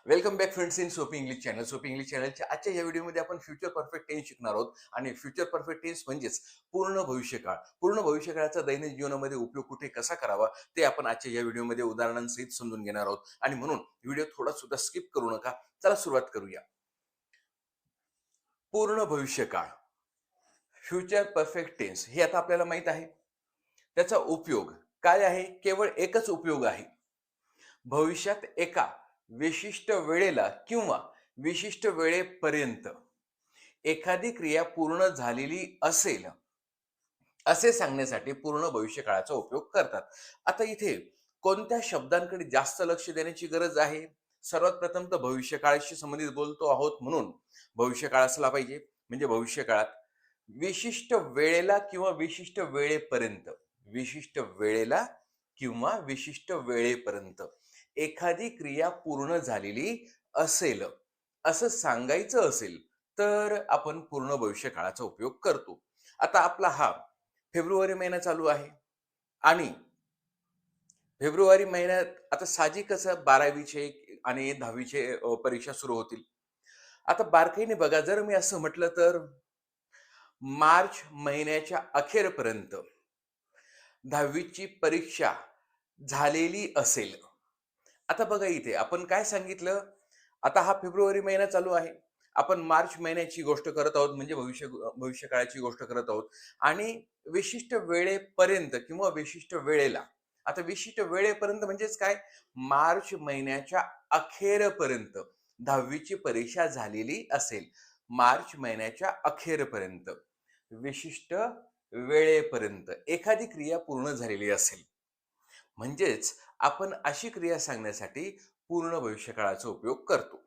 Welcome back friends in सोपी English channel. सोपी English चॅनलच्या आजच्या या व्हिडिओमध्ये आपण फ्युचर परफेक्ट टेन्स शिकणार आहोत. आणि फ्युचर परफेक्ट टेन्स म्हणजेच पूर्ण भविष्यकाळ. पूर्ण भविष्यकाळाचा दैनंदिन जीवनामध्ये उपयोग कुठे कसा करावा ते आपण आजच्या या व्हिडिओमध्ये उदाहरणांसहित समजून घेणार आहोत. आणि म्हणून व्हिडिओ थोडा सुद्धा स्किप करू नका. चला सुरुवात करूया. पूर्ण भविष्यकाळ, फ्युचर परफेक्ट टेन्स हे आता आपल्याला माहित आहे. त्याचा उपयोग काय आहे? केवळ एकच उपयोग आहे. भविष्यात एका विशिष्ट वेळेला किंवा विशिष्ट वेळेपर्यंत एखादी क्रिया पूर्ण झालेली असेल असे सांगण्यासाठी पूर्ण भविष्यकाळाचा उपयोग करतात. आता इथे कोणत्या शब्दांकडे जास्त लक्ष देण्याची गरज आहे? सर्वात प्रथम तर भविष्यकाळाशी संबंधित बोलतो आहोत म्हणून भविष्यकाळ असला पाहिजे. म्हणजे भविष्यकाळात विशिष्ट वेळेला किंवा विशिष्ट वेळेपर्यंत, विशिष्ट वेळेला किंवा विशिष्ट वेळेपर्यंत एखादी क्रिया पूर्ण झालेली असेल असं सांगायचं असेल तर आपण पूर्ण भविष्यकाळाचा उपयोग करतो. आता आपला हा फेब्रुवारी महिना चालू आहे आणि फेब्रुवारी महिन्यात आता साहजिकच 12वीचे आणि 10वीचे परीक्षा सुरू होतील. आता बारकाईने बघा, जर मी असं म्हटलं तर मार्च महिन्याच्या अखेरपर्यंत 10वीची परीक्षा झालेली असेल. आता बघा इथे आपण काय सांगितलं, आता हा फेब्रुवारी महिना चालू आहे. आपण मार्च महिन्याची गोष्ट करत आहोत म्हणजे भविष्यकाळाची गोष्ट करत आहोत. आणि विशिष्ट वेळेपर्यंत किंवा विशिष्ट वेळेला. आता विशिष्ट वेळेपर्यंत म्हणजेच काय? मार्च महिन्याच्या अखेरपर्यंत 10वीची परीक्षा झालेली असेल. मार्च महिन्याच्या अखेरपर्यंत विशिष्ट वेळेपर्यंत एखादी क्रिया पूर्ण झालेली असेल. म्हणजेच आपण अशी क्रिया सांगण्यासाठी पूर्ण भविष्यकाळाचा उपयोग करतो.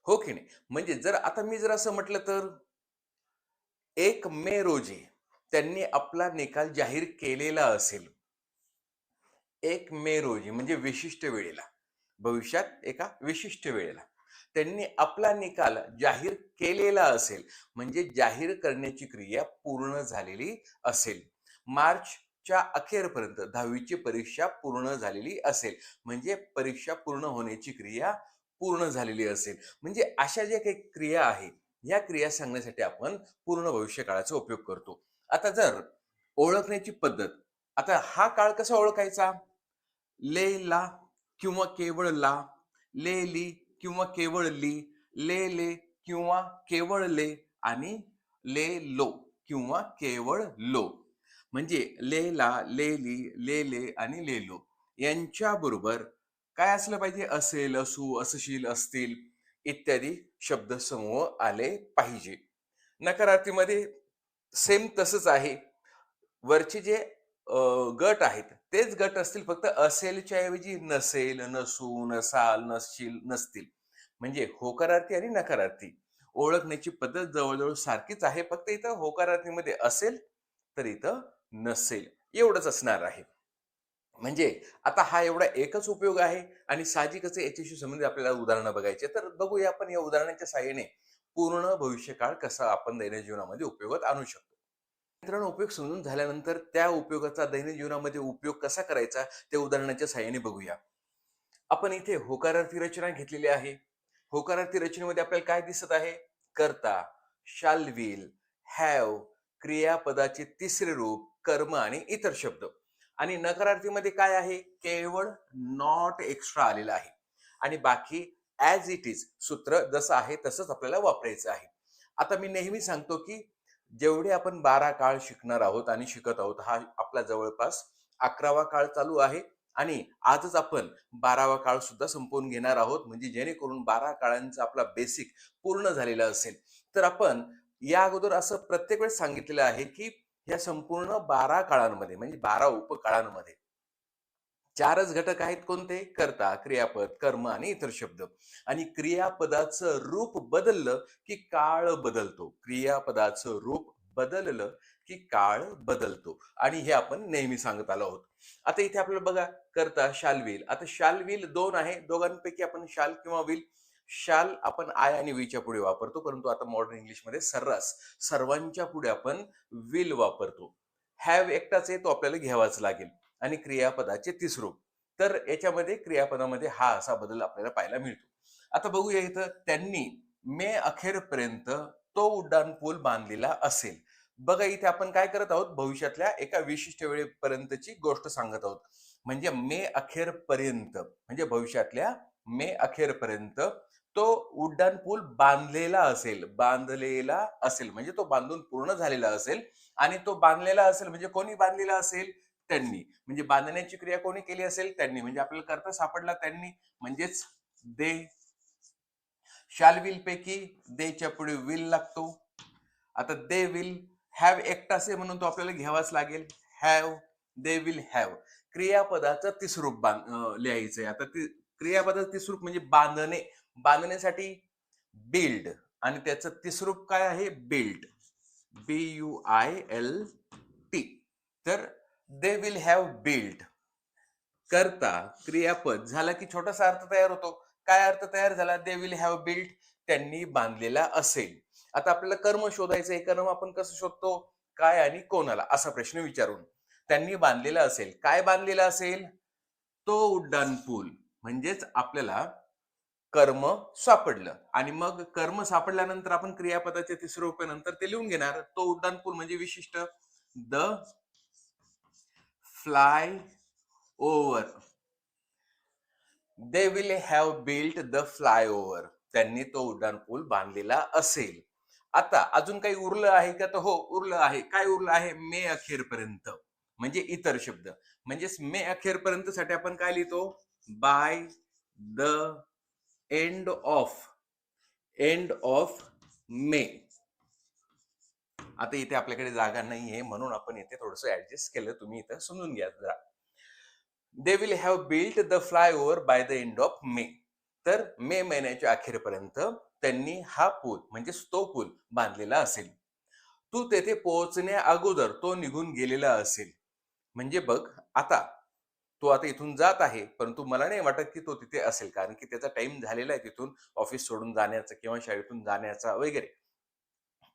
हो की नाही? म्हणजे जर असं म्हटलं तर 1 मे रोजी त्यांनी आपला निकाल जाहीर केलेला असेल. 1 मे रोजी म्हणजे विशिष्ट वेळेला, भविष्यात एका विशिष्ट वेळेला त्यांनी आपला निकाल जाहीर केलेला असेल. म्हणजे जाहीर करण्याची क्रिया पूर्ण झालेली असेल. मार्चच्या अखेरपर्यंत 10वीची परीक्षा पूर्ण झालेली असेल. म्हणजे परीक्षा पूर्ण होण्याची क्रिया पूर्ण झालेली असेल. म्हणजे अशा ज्या काही क्रिया आहेत, या क्रिया सांगण्यासाठी आपण पूर्ण भविष्यकाळाचा उपयोग करतो. आता जर ओळखण्याची पद्धत, आता हा काळ कसा ओळखायचा? ले ला किंवा केवळ ला, ले ली किंवा केवळ ली, ले ले किंवा केवळ ले आणि ले लो किंवा केवळ लो. म्हणजे ले ला, ले ली, ले ले आणि ले लो यांच्या बरोबर काय असलं पाहिजे? असेल, असू, असशील, असतील इत्यादी शब्दसमूह आले पाहिजे. नकारार्थीमध्ये सेम तसंच आहे. वरचे जे गट आहेत तेच गट असतील, फक्त असेलच्या ऐवजी नसेल, नसू, नसाल, नसशील, नसतील. म्हणजे होकारार्थी आणि नकारार्थी ओळखण्याची पद्धत जवळजवळ सारखीच आहे. फक्त इथं होकारार्थीमध्ये असेल तर इथं नसेल एवढंच असणार आहे. म्हणजे आता हा एवढा एकच उपयोग आहे आणि साहजिकच आहे, याच्याशी संबंधित आपल्याला उदाहरणं बघायची. तर बघूया आपण या उदाहरणांच्या साहाय्याने पूर्ण भविष्यकाळ कसा आपण दैनंदिन जीवनामध्ये उपयोगात आणू शकतो. मित्रांनो, उपयोग समजून झाल्यानंतर त्या उपयोगाचा दैनंदिन जीवनामध्ये उपयोग कसा करायचा ते उदाहरणाच्या साहाय्याने बघूया. आपण इथे होकारार्थी रचना घेतलेली आहे. होकारार्थी रचनेमध्ये आपल्याला काय दिसत आहे? कर्ता, शाल विल, हॅव, क्रियापदाचे तिसरे रूप, कर्म आणि इतर शब्द. आणि नकारार्थीमध्ये काय आहे? केवळ नॉट एक्स्ट्रा आलेला आहे. आणि बाकी ॲज इट इज सूत्र जसं आहे तसंच आपल्याला वापरायचं आहे. आता मी नेहमी सांगतो की जेवढे आपण 12 काळ शिकणार आहोत आणि शिकत आहोत, हा आपला जवळपास 11वा काळ चालू आहे. आणि आजच आपण 12वा काळ सुद्धा संपवून घेणार आहोत. म्हणजे जेणेकरून 12 काळांचा आपला बेसिक पूर्ण झालेला असेल. तर आपण या अगोदर असं प्रत्येक वेळेस सांगितलेलं आहे की या संपूर्ण 12 काळांमध्ये म्हणजे 12 उपकाळांमध्ये 4च घटक आहेत. कोणते? कर्ता, क्रियापद, कर्म आणि इतर शब्द. आणि क्रियापदाचं रूप बदललं की काळ बदलतो. क्रियापदाचं रूप बदललं की काळ बदलतो. आणि हे आपण नेहमी सांगत आलो आहोत. आता इथे आपल्याला बघा, कर्ता शाल विल. आता शाल विल 2 आहे. दोघांपैकी आपण शाल किंवा विल, शाल आपण आय आणि वीच्या पुढे वापरतो, परंतु आता मॉडर्न इंग्लिशमध्ये सर्रास सर्वांच्या पुढे आपण विल वापरतो. हॅव एकटाच आहे, तो आपल्याला घ्यावाच लागेल. आणि क्रियापदाचे तिसरूप. तर याच्यामध्ये क्रियापदामध्ये हा असा बदल आपल्याला पाहायला मिळतो. आता बघूया इथं, त्यांनी मे अखेरपर्यंत तो उड्डाण पूल बांधलेला असेल. बघा इथे आपण काय करत आहोत, भविष्यातल्या एका विशिष्ट वेळेपर्यंतची गोष्ट सांगत आहोत. म्हणजे मे अखेरपर्यंत म्हणजे भविष्यातल्या मे अखेरपर्यंत तो उड्डाण पूल बांधलेला असेल म्हणजे तो बांधून पूर्ण झालेला असेल. आणि तो बांधलेला असेल म्हणजे कोणी बांधलेला असेल, त्यांनी. म्हणजे बांधण्याची क्रिया कोणी केली असेल, त्यांनी. म्हणजे आपल्याला कर्ता सापडला त्यांनी, म्हणजेच दे. शाल विल पैकी देच्या पुढे विल लागतो. आता दे विल हॅव एकटाच आहे म्हणून तो आपल्याला घ्यावाच लागेल. Have, they will have. क्रियापदाचं तिसरूप लिहायचंय. आता क्रियापदाचं तिसरूप म्हणजे बांधणे. बांधण्यासाठी बिल्ड आणि त्याचं तिसरूप काय आहे, बिल्ड. BUILT. तर दे विल हॅव बिल्ड. करता क्रियापद झाला की छोटासा अर्थ तयार होतो. काय अर्थ तयार झाला, दे विल हॅव बिल्ड, त्यांनी बांधलेला असेल. आता आपल्याला कर्म शोधायचं आहे. कर्म आपण कसं शोधतो, काय आणि कोणाला असा प्रश्न विचारून. त्यांनी बांधलेला असेल. काय बांधलेला असेल, तो उड्डाण पूल. म्हणजेच आपल्याला कर्म सापडलं आणि मग कर्म सापडल्यानंतर आपण क्रियापदाच्या तिसऱ्या रूपानंतर ते लिहून घेणार. तो उड्डाण पूल म्हणजे विशिष्ट the fly over. They will have built the fly over. त्यांनी तो उड्डाण पूल बांधलेला असेल. आता अजून काही उरलं आहे का, तर हो उरलं आहे. काय उरलं आहे, मे अखेरपर्यंत म्हणजे इतर शब्द. म्हणजेच मे अखेरपर्यंत साठी आपण काय लिहितो, by the end of May. आता इथे आपल्याकडे जागा नाहीये म्हणून आपण इथे थोडस ऍडजस्ट केलं, तुम्ही इथं समजून घ्या जरा. दे will have built the fly over by the end of May. तर मे महिन्याच्या अखेरपर्यंत त्यांनी हा पूल म्हणजेच तो पूल बांधलेला असेल. तू तेथे पोहोचण्या अगोदर तो निघून गेलेला असेल. म्हणजे बघ, आता तो आता इथून जात आहे, परंतु मला नाही वाटत की तो तिथे असेल, कारण की त्याचा टाइम झालेला आहे तिथून ऑफिस सोडून जाण्याचा किंवा शाळेतून जाण्याचा वगैरे.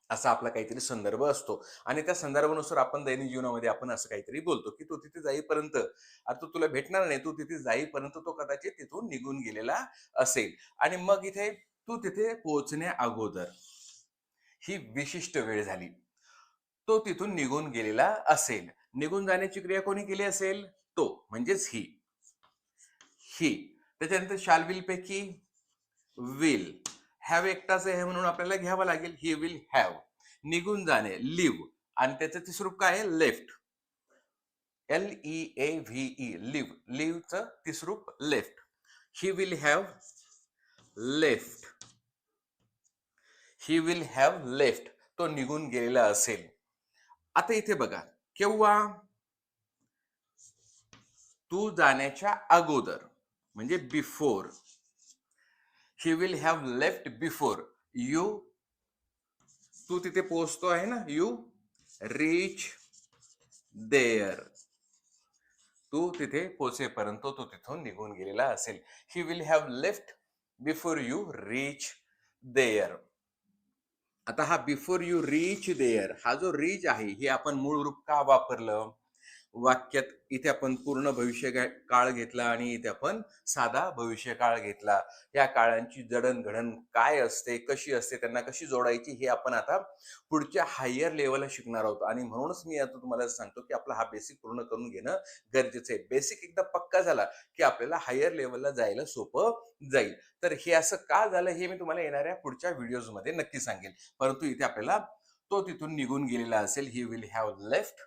असा आपला काहीतरी संदर्भ असतो आणि त्या संदर्भानुसार आपण दैनिक जीवनामध्ये आपण असं काहीतरी बोलतो की तो तिथे जाईपर्यंत, आता तो तुला भेटणार नाही, तू तिथे जाईपर्यंत तो कदाचित तिथून निघून गेलेला असेल. आणि मग इथे तू तिथे पोहोचण्या अगोदर ही विशिष्ट वेळ झाली. तो तिथून निघून गेलेला असेल. निघून जाण्याची क्रिया कोणी केली असेल, तो म्हणजेच ही. त्याच्यानंतर शाल विल पैकी विल. हॅव एकटाच आहे म्हणून आपल्याला घ्यावं लागेल, ही विल हॅव. निघून जाणे लिव्ह आणि त्याचं तिसरूप काय आहे, लेफ्ट. LEAVE leave. लिव्हचं तिसरूप left. He will have left. He will have left. तो निघून गेलेला असेल. आता इथे बघा, केव्हा, तू जाण्याच्या अगोदर म्हणजे before. He will have left before you. तू तिथे पोहोचतो आहे ना, यू रीच देअर. तू तिथे पोहोचेपर्यंत तो तिथून निघून गेलेला असेल. He will have left before you reach there. आता हा बिफोर यू रीच देअर हा जो रीच आहे, हे आपण मूळ रूप का वापरलं वाक्यात. इथे आपण पूर्ण भविष्य काळ घेतला आणि इथे आपण साधा भविष्य काळ घेतला. या काळांची जडणघडण काय असते, कशी असते, त्यांना कशी जोडायची, हे आपण आता पुढच्या हायर लेवलला शिकणार आहोत. आणि म्हणूनच मी आता तुम्हाला सांगतो की आपला हा बेसिक पूर्ण करून घेणं गरजेचं आहे. बेसिक एकदा पक्का झाला की आपल्याला हायर लेवलला जायला सोपं जाईल. तर हे असं का झालं हे मी तुम्हाला येणाऱ्या पुढच्या व्हिडिओज मध्ये नक्की सांगेल. परंतु इथे आपल्याला तो तिथून निघून गेलेला असेल, ही विल हॅव लेफ्ट.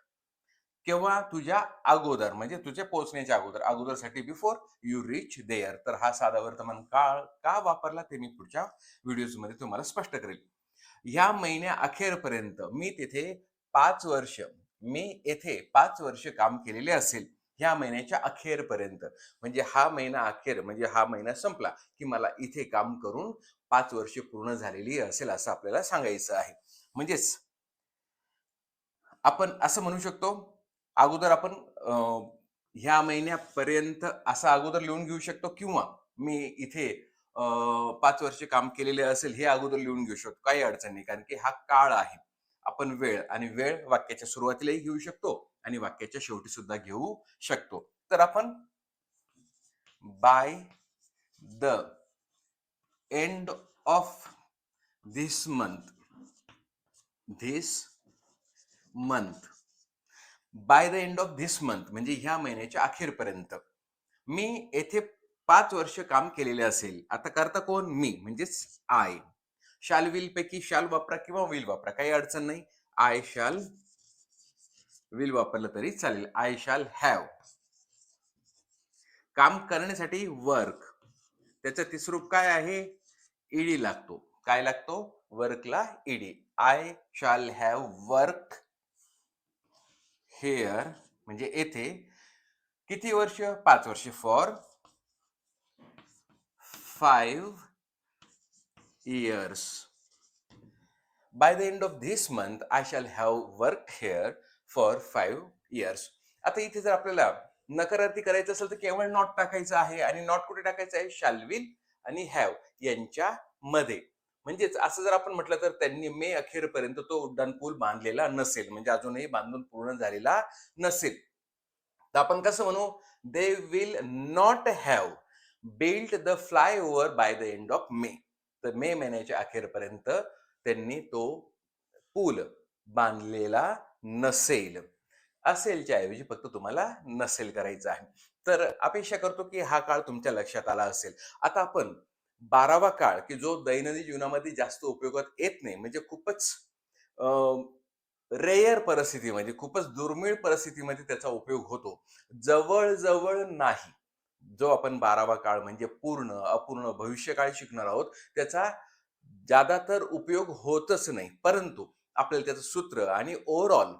केव्हा, तुझ्या अगोदर म्हणजे तुझ्या पोहोचण्याच्या अगोदर. अगोदरसाठी बिफोर यू रीच देअर. तर हा साधा वर्तमान काळ का वापरला ते मी पुढच्या व्हिडिओज मध्ये तुम्हाला स्पष्ट करेल. ह्या महिन्या अखेरपर्यंत मी येथे 5 वर्ष काम केलेले असेल. ह्या महिन्याच्या अखेरपर्यंत म्हणजे हा महिना अखेर म्हणजे हा महिना संपला की मला इथे काम करून 5 वर्ष पूर्ण झालेली असेल असं आपल्याला सांगायचं आहे. म्हणजेच आपण असं म्हणू शकतो, अगोदर आपण ह्या महिन्यापर्यंत असं अगोदर लिहून घेऊ शकतो, किंवा मी इथे 5 वर्ष काम केलेले असेल हे अगोदर लिहून घेऊ शकतो. काही अडचण नाही, कारण की हा काळ आहे. आपण वेळ आणि वेळ वाक्याच्या सुरुवातीलाही घेऊ शकतो आणि वाक्याच्या शेवटी सुद्धा घेऊ शकतो. तर आपण by the end of this month, by the end of this month म्हणजे ह्या महिन्याच्या अखेरपर्यंत मी येथे 5 वर्ष काम केलेले असेल. आता करता कोण? मी, म्हणजेच आय. शाल विल पैकी शाल वापरा किंवा विल वापरा, काही अडचण नाही. आय शाल विल वापरलं तरी चालेल. I shall have. काम करण्यासाठी वर्क, त्याचं तिसरूप काय आहे? ईडी लागतो. काय लागतो? Varkala ED. I shall have work hair म्हणजे येथे किती वर्ष? 5 वर्ष. For 5 years. By the end of this month, I shall have worked here for 5 years. आता इथे जर आपल्याला नकारार्थी करायचं असेल तर केवळ नॉट टाकायचं आहे. आणि नॉट कुठे टाकायचं आहे? शाल विल आणि हॅव यांच्या मध्ये. म्हणजेच असं जर आपण म्हटलं तर त्यांनी मे अखेरपर्यंत तो उड्डाण पूल बांधलेला नसेल, म्हणजे अजूनही बांधून पूर्ण झालेला नसेल. तर आपण कसं म्हणू? They will not have built the flyover by the end of May. तर मे महिन्याच्या अखेरपर्यंत त्यांनी तो पूल बांधलेला नसेल. असेलच्या ऐवजी फक्त तुम्हाला नसेल करायचं आहे. तर अपेक्षा करतो की हा काळ तुमच्या लक्षात आला असेल. आता आपण 12वा काळ, की जो दैनंदिन जीवनामध्ये जास्त उपयोगात येत नाही, म्हणजे खूपच रेअर परिस्थितीमध्ये, खूपच दुर्मिळ परिस्थितीमध्ये त्याचा उपयोग होतो, जवळजवळ नाही. जो आपण 12वा काळ म्हणजे पूर्ण अपूर्ण भविष्यकाळ शिकणार आहोत, त्याचा ज्यादातर उपयोग होतच नाही. परंतु आपल्याला त्याचं सूत्र आणि ओव्हरऑल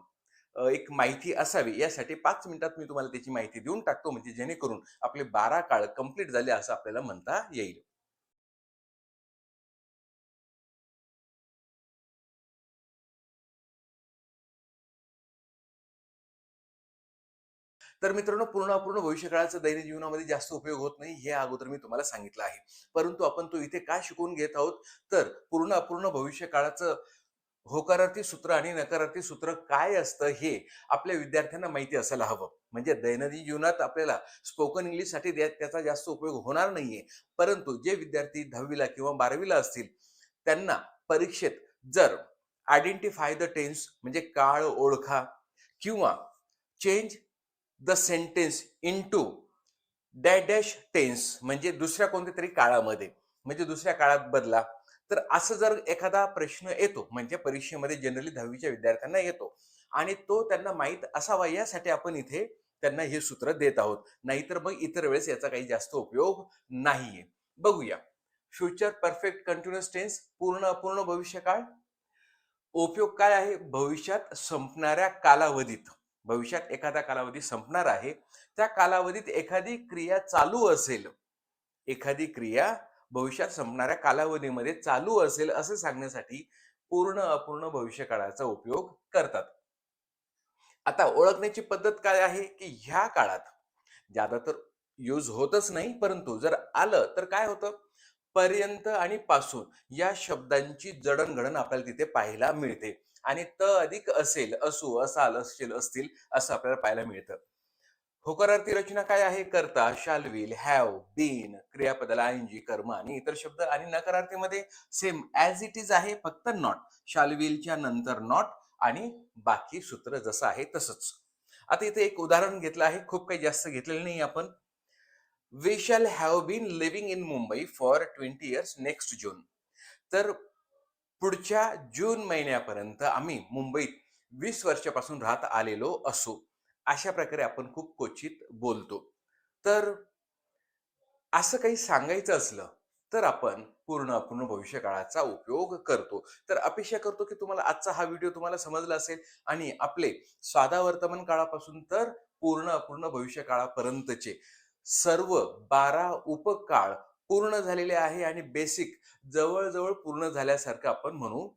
एक माहिती असावी, यासाठी 5 मिनिटात मी तुम्हाला त्याची माहिती देऊन टाकतो, म्हणजे जेणेकरून आपले 12 काळ कंप्लीट झाले असं आपल्याला म्हणता येईल. तर मित्रांनो, पूर्ण अपूर्ण भविष्यकाळाचा दैनंदिन जीवनामध्ये जास्त उपयोग होत नाही, हे अगोदर मी तुम्हाला सांगितलं आहे. परंतु आपण तो इथे का शिकवून घेत आहोत? तर पूर्ण अपूर्ण भविष्यकाळाचं होकारार्थी सूत्र आणि नकारार्थी सूत्र काय असतं हे आपल्या विद्यार्थ्यांना माहिती असायला हवं. म्हणजे दैनंदिन जीवनात आपल्याला स्पोकन इंग्लिशसाठी त्याचा जास्त उपयोग होणार नाहीये. परंतु जे विद्यार्थी 10वीला किंवा 12वीला असतील, त्यांना परीक्षेत जर आयडेंटिफाय द टेन्स म्हणजे काळ ओळखा, किंवा change the sentence into dash dash tense म्हणजे दुसऱ्या कोणत्या तरी काळामध्ये, म्हणजे दुसऱ्या काळात बदला. तर असं जर एखादा प्रश्न येतो, म्हणजे परीक्षेमध्ये जनरली 10वीच्या विद्यार्थ्यांना येतो, आणि तो त्यांना माहीत असावा यासाठी आपण इथे त्यांना हे सूत्र देत आहोत. नाहीतर मग इतर वेळेस याचा काही जास्त उपयोग नाहीये. बघूया. फ्युचर परफेक्ट कंटिन्युअस टेन्स, पूर्ण अपूर्ण भविष्यकाळ. उपयोग काय आहे? भविष्यात संपणाऱ्या कालावधीत, भविष्यात एखादा कालावधी संपणार आहे, त्या कालावधीत एखादी क्रिया चालू असेल, एखादी क्रिया भविष्यात संपणाऱ्या कालावधीमध्ये चालू असेल असं सांगण्यासाठी पूर्ण अपूर्ण भविष्यकाळाचा उपयोग करतात. आता ओळखण्याची पद्धत काय आहे, की ह्या काळात ज्यादा तर यूज होतच नाही, परंतु जर आलं तर काय होतं? पर्यंत आणि पासून या शब्दांची जडणघडण आपल्याला तिथे पाहायला मिळते. आणि त अधिक असेल, असू, असाल, असशील, असतील असं आपल्याला पाहायला मिळतं. होकारार्थी रचना काय आहे? कर्ता, शाल विल, हॅव, बीन, क्रियापदाला आयएनजी, कर्म आणि इतर शब्द. आणि नकारार्थीमध्ये सेम ॲज इट इज आहे, फक्त नॉट. शाल विलच्या नंतर नॉट आणि बाकी सूत्र जसं आहे तसंच. आता इथे एक उदाहरण घेतलं आहे, खूप काही जास्त घेतलेलं नाही आपण. We shall have been living in Mumbai for 20 years next June. तर पुढच्या जून महिन्यापर्यंत आम्ही मुंबईत 20 वर्षापासून राहत आलेलो असू. अशा प्रकारे आपण खूप क्वचित बोलतो. तर असं काही सांगायचं असलं तर आपण पूर्ण अपूर्ण भविष्यकाळाचा उपयोग करतो. तर अपेक्षा करतो की तुम्हाला आजचा हा व्हिडिओ तुम्हाला समजला असेल, आणि आपले साधा वर्तमान काळापासून तर पूर्ण अपूर्ण भविष्यकाळापर्यंतचे सर्व 12 उपकाळ पूर्ण झालेले आहे, आणि बेसिक जवळजवळ पूर्ण झाल्यासारखं आपण म्हणू